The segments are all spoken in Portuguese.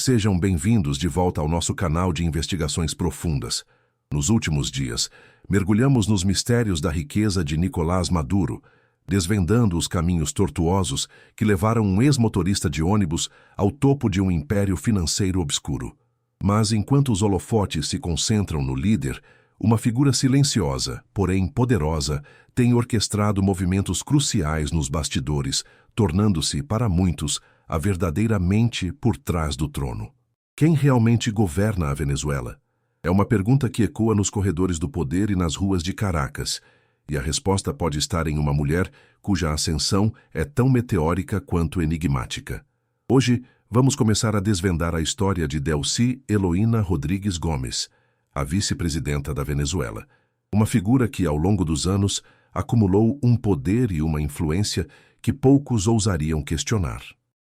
sejam bem-vindos de volta ao nosso canal de investigações profundas. Nos últimos dias, mergulhamos nos mistérios da riqueza de Nicolás Maduro, desvendando os caminhos tortuosos que levaram um ex-motorista de ônibus ao topo de um império financeiro obscuro. Mas enquanto os holofotes se concentram no líder, uma figura silenciosa, porém poderosa, tem orquestrado movimentos cruciais nos bastidores, tornando-se, para muitos, a verdadeira mente por trás do trono. Quem realmente governa a Venezuela? É uma pergunta que ecoa nos corredores do poder e nas ruas de Caracas, e a resposta pode estar em uma mulher cuja ascensão é tão meteórica quanto enigmática. Hoje, vamos começar a desvendar a história de Delcy Eloína Rodrigues Gomes, a vice-presidenta da Venezuela, uma figura que, ao longo dos anos, acumulou um poder e uma influência que poucos ousariam questionar.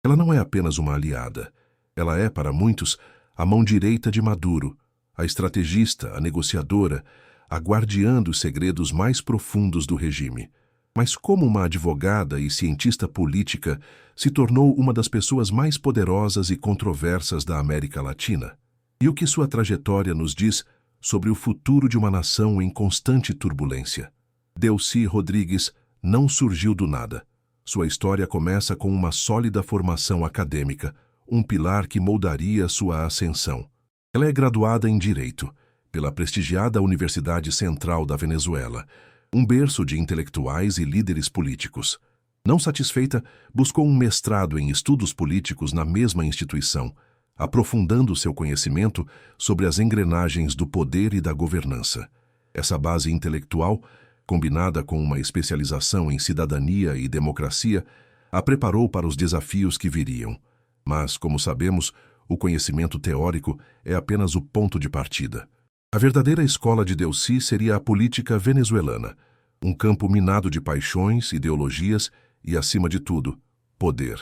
Ela não é apenas uma aliada. Ela é, para muitos, a mão direita de Maduro, a estrategista, a negociadora, a guardiã dos segredos mais profundos do regime. Mas como uma advogada e cientista política se tornou uma das pessoas mais poderosas e controversas da América Latina? E o que sua trajetória nos diz sobre o futuro de uma nação em constante turbulência? Delcy Rodrigues não surgiu do nada. Sua história começa com uma sólida formação acadêmica, um pilar que moldaria sua ascensão. Ela é graduada em Direito pela prestigiada Universidade Central da Venezuela, um berço de intelectuais e líderes políticos. Não satisfeita, buscou um mestrado em estudos políticos na mesma instituição, aprofundando seu conhecimento sobre as engrenagens do poder e da governança. Essa base intelectual, combinada com uma especialização em cidadania e democracia, a preparou para os desafios que viriam. Mas, como sabemos, o conhecimento teórico é apenas o ponto de partida. A verdadeira escola de Delcy seria a política venezuelana, um campo minado de paixões, ideologias e, acima de tudo, poder.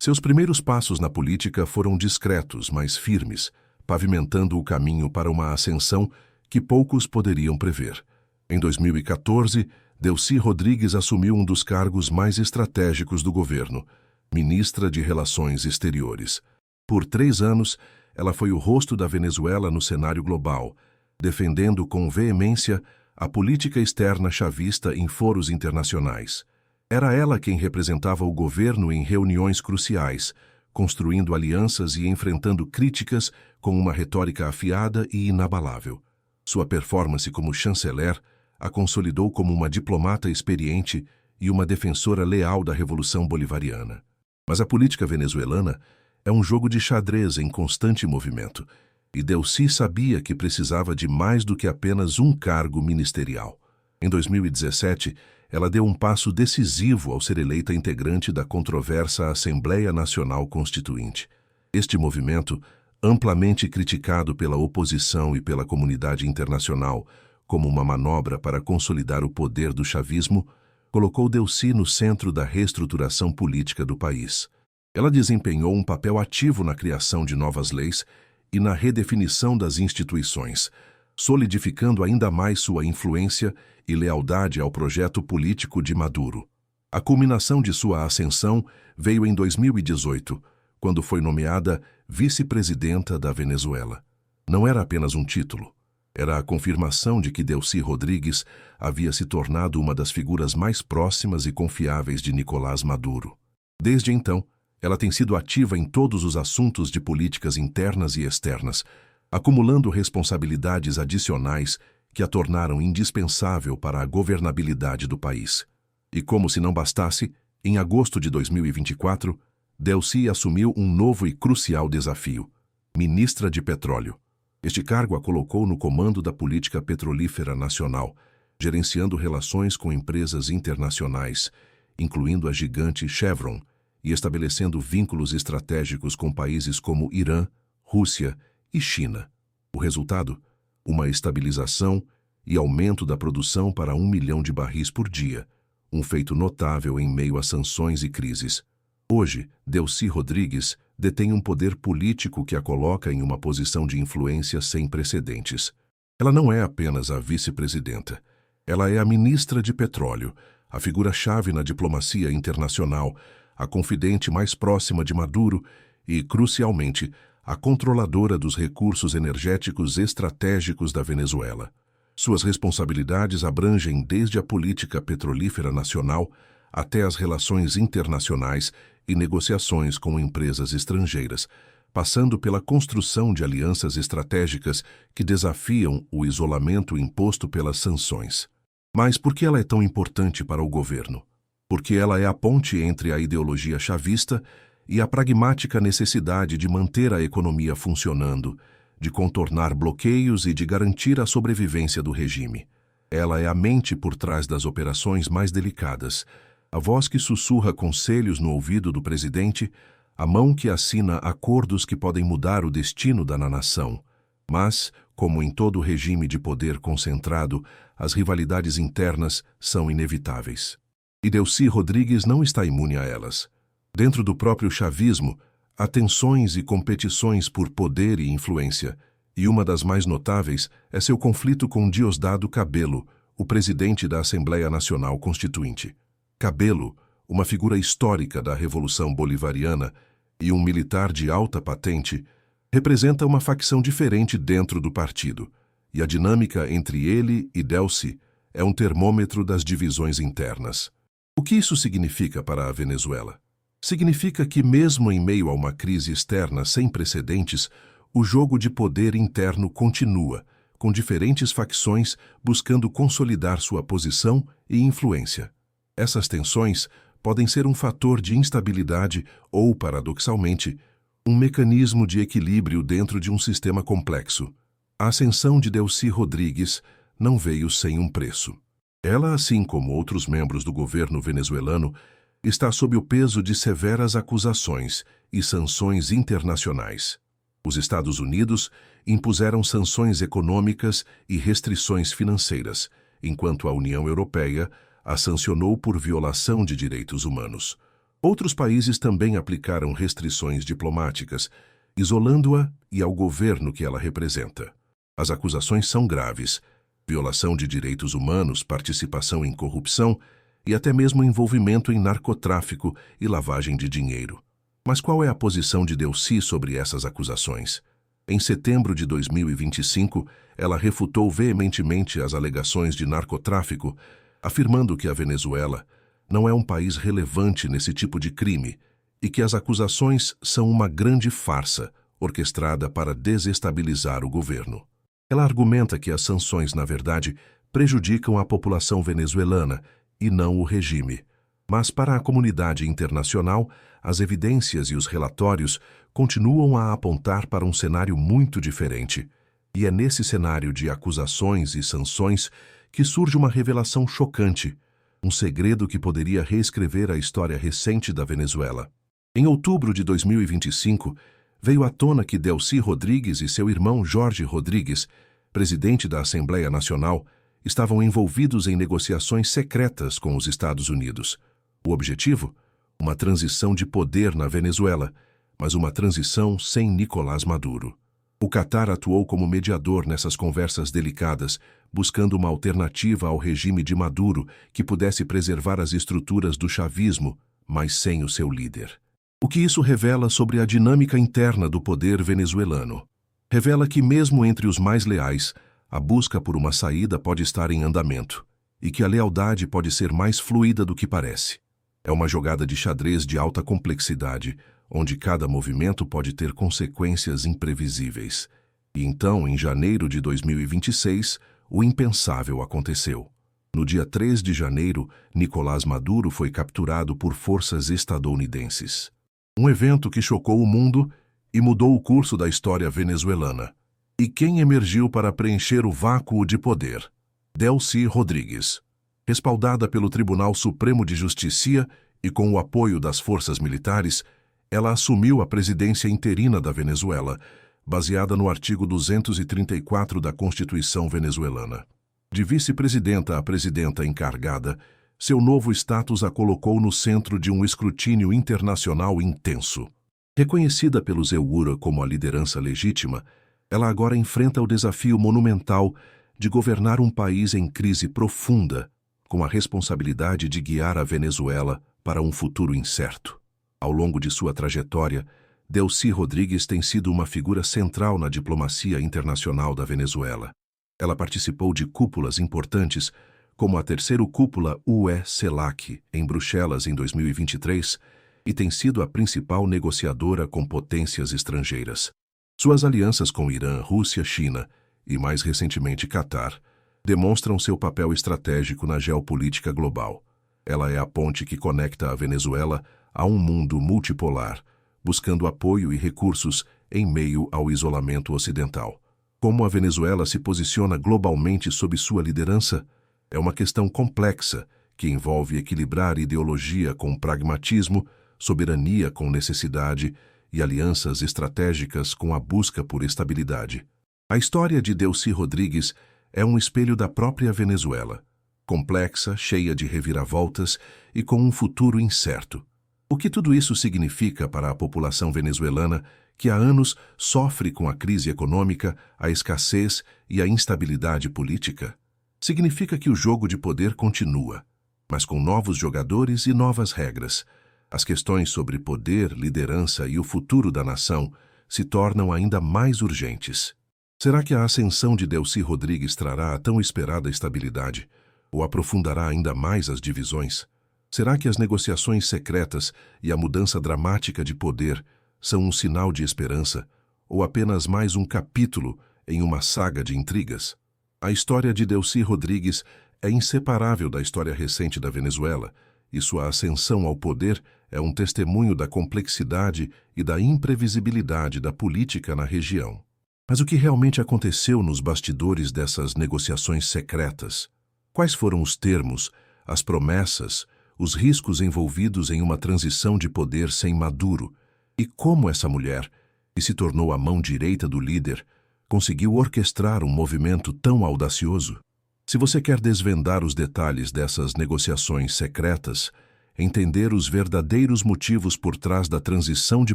Seus primeiros passos na política foram discretos, mas firmes, pavimentando o caminho para uma ascensão que poucos poderiam prever. Em 2014, Delcy Rodrigues assumiu um dos cargos mais estratégicos do governo, ministra de Relações Exteriores. Por 3 anos, ela foi o rosto da Venezuela no cenário global, defendendo com veemência a política externa chavista em foros internacionais. Era ela quem representava o governo em reuniões cruciais, construindo alianças e enfrentando críticas com uma retórica afiada e inabalável. Sua performance como chanceler a consolidou como uma diplomata experiente e uma defensora leal da Revolução Bolivariana. Mas a política venezuelana é um jogo de xadrez em constante movimento, e Delcy sabia que precisava de mais do que apenas um cargo ministerial. Em 2017, ela deu um passo decisivo ao ser eleita integrante da controversa Assembleia Nacional Constituinte. Este movimento, amplamente criticado pela oposição e pela comunidade internacional como uma manobra para consolidar o poder do chavismo, colocou Delcy no centro da reestruturação política do país. Ela desempenhou um papel ativo na criação de novas leis e na redefinição das instituições, solidificando ainda mais sua influência e lealdade ao projeto político de Maduro. A culminação de sua ascensão veio em 2018, quando foi nomeada vice-presidenta da Venezuela. Não era apenas um título, era a confirmação de que Delcy Rodrigues havia se tornado uma das figuras mais próximas e confiáveis de Nicolás Maduro. Desde então, ela tem sido ativa em todos os assuntos de políticas internas e externas, acumulando responsabilidades adicionais que a tornaram indispensável para a governabilidade do país. E como se não bastasse, em agosto de 2024, Delcy assumiu um novo e crucial desafio: ministra de Petróleo. Este cargo a colocou no comando da política petrolífera nacional, gerenciando relações com empresas internacionais, incluindo a gigante Chevron, e estabelecendo vínculos estratégicos com países como Irã, Rússia e China. O resultado? Uma estabilização e aumento da produção para 1 milhão de barris por dia, um feito notável em meio a sanções e crises. Hoje, Delcy Rodrigues detém um poder político que a coloca em uma posição de influência sem precedentes. Ela não é apenas a vice-presidenta. Ela é a ministra de Petróleo, a figura-chave na diplomacia internacional, a confidente mais próxima de Maduro e, crucialmente, a controladora dos recursos energéticos estratégicos da Venezuela. Suas responsabilidades abrangem desde a política petrolífera nacional até as relações internacionais e negociações com empresas estrangeiras, passando pela construção de alianças estratégicas que desafiam o isolamento imposto pelas sanções. Mas por que ela é tão importante para o governo? Porque ela é a ponte entre a ideologia chavista e a pragmática necessidade de manter a economia funcionando, de contornar bloqueios e de garantir a sobrevivência do regime. Ela é a mente por trás das operações mais delicadas, a voz que sussurra conselhos no ouvido do presidente, a mão que assina acordos que podem mudar o destino da nação. Mas, como em todo regime de poder concentrado, as rivalidades internas são inevitáveis. E Delcy Rodrigues não está imune a elas. Dentro do próprio chavismo, há tensões e competições por poder e influência, e uma das mais notáveis é seu conflito com Diosdado Cabello, o presidente da Assembleia Nacional Constituinte. Cabello, uma figura histórica da Revolução Bolivariana e um militar de alta patente, representa uma facção diferente dentro do partido, e a dinâmica entre ele e Delcy é um termômetro das divisões internas. O que isso significa para a Venezuela? Significa que, mesmo em meio a uma crise externa sem precedentes, o jogo de poder interno continua, com diferentes facções buscando consolidar sua posição e influência. Essas tensões podem ser um fator de instabilidade ou, paradoxalmente, um mecanismo de equilíbrio dentro de um sistema complexo. A ascensão de Delcy Rodrigues não veio sem um preço. Ela, assim como outros membros do governo venezuelano, está sob o peso de severas acusações e sanções internacionais. Os Estados Unidos impuseram sanções econômicas e restrições financeiras, enquanto a União Europeia a sancionou por violação de direitos humanos. Outros países também aplicaram restrições diplomáticas, isolando-a e ao governo que ela representa. As acusações são graves: violação de direitos humanos, participação em corrupção e até mesmo envolvimento em narcotráfico e lavagem de dinheiro. Mas qual é a posição de Delcy sobre essas acusações? Em setembro de 2025, ela refutou veementemente as alegações de narcotráfico, afirmando que a Venezuela não é um país relevante nesse tipo de crime e que as acusações são uma grande farsa orquestrada para desestabilizar o governo. Ela argumenta que as sanções, na verdade, prejudicam a população venezuelana e não o regime. Mas para a comunidade internacional, as evidências e os relatórios continuam a apontar para um cenário muito diferente. E é nesse cenário de acusações e sanções que surge uma revelação chocante, um segredo que poderia reescrever a história recente da Venezuela. Em outubro de 2025, veio à tona que Delcy Rodrigues e seu irmão Jorge Rodrigues, presidente da Assembleia Nacional, estavam envolvidos em negociações secretas com os Estados Unidos. O objetivo? Uma transição de poder na Venezuela, mas uma transição sem Nicolás Maduro. O Catar atuou como mediador nessas conversas delicadas, buscando uma alternativa ao regime de Maduro que pudesse preservar as estruturas do chavismo, mas sem o seu líder. O que isso revela sobre a dinâmica interna do poder venezuelano? Revela que, mesmo entre os mais leais, a busca por uma saída pode estar em andamento, e que a lealdade pode ser mais fluida do que parece. É uma jogada de xadrez de alta complexidade, onde cada movimento pode ter consequências imprevisíveis. E então, em janeiro de 2026, o impensável aconteceu. No dia 3 de janeiro, Nicolás Maduro foi capturado por forças estadunidenses. Um evento que chocou o mundo e mudou o curso da história venezuelana. E quem emergiu para preencher o vácuo de poder? Delcy Rodrigues. Respaldada pelo Tribunal Supremo de Justiça e com o apoio das forças militares, ela assumiu a presidência interina da Venezuela, baseada no artigo 234 da Constituição venezuelana. De vice-presidenta a presidenta encargada, seu novo status a colocou no centro de um escrutínio internacional intenso. Reconhecida pelos EURA como a liderança legítima, ela agora enfrenta o desafio monumental de governar um país em crise profunda, com a responsabilidade de guiar a Venezuela para um futuro incerto. Ao longo de sua trajetória, Delcy Rodrigues tem sido uma figura central na diplomacia internacional da Venezuela. Ela participou de cúpulas importantes, como a terceira cúpula UE-CELAC, em Bruxelas em 2023, e tem sido a principal negociadora com potências estrangeiras. Suas alianças com Irã, Rússia, China e, mais recentemente, Catar, demonstram seu papel estratégico na geopolítica global. Ela é a ponte que conecta a Venezuela a um mundo multipolar, buscando apoio e recursos em meio ao isolamento ocidental. Como a Venezuela se posiciona globalmente sob sua liderança é uma questão complexa que envolve equilibrar ideologia com pragmatismo, soberania com necessidade e alianças estratégicas com a busca por estabilidade. A história de Delcy Rodrigues é um espelho da própria Venezuela, complexa, cheia de reviravoltas e com um futuro incerto. O que tudo isso significa para a população venezuelana que há anos sofre com a crise econômica, a escassez e a instabilidade política? Significa que o jogo de poder continua, mas com novos jogadores e novas regras. As questões sobre poder, liderança e o futuro da nação se tornam ainda mais urgentes. Será que a ascensão de Delcy Rodrigues trará a tão esperada estabilidade ou aprofundará ainda mais as divisões? Será que as negociações secretas e a mudança dramática de poder são um sinal de esperança ou apenas mais um capítulo em uma saga de intrigas? A história de Delcy Rodrigues é inseparável da história recente da Venezuela e sua ascensão ao poder é um testemunho da complexidade e da imprevisibilidade da política na região. Mas o que realmente aconteceu nos bastidores dessas negociações secretas? Quais foram os termos, as promessas, os riscos envolvidos em uma transição de poder sem Maduro? E como essa mulher, que se tornou a mão direita do líder, conseguiu orquestrar um movimento tão audacioso? Se você quer desvendar os detalhes dessas negociações secretas, entender os verdadeiros motivos por trás da transição de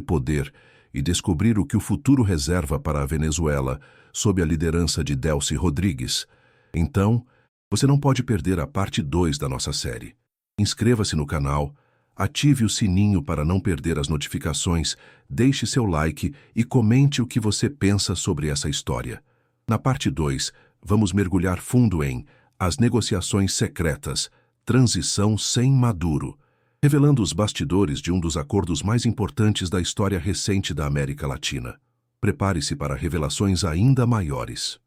poder e descobrir o que o futuro reserva para a Venezuela sob a liderança de Delcy Rodrigues, então você não pode perder a parte 2 da nossa série. Inscreva-se no canal, ative o sininho para não perder as notificações, deixe seu like e comente o que você pensa sobre essa história. Na parte 2, vamos mergulhar fundo em As Negociações Secretas, Transição sem Maduro, revelando os bastidores de um dos acordos mais importantes da história recente da América Latina. Prepare-se para revelações ainda maiores.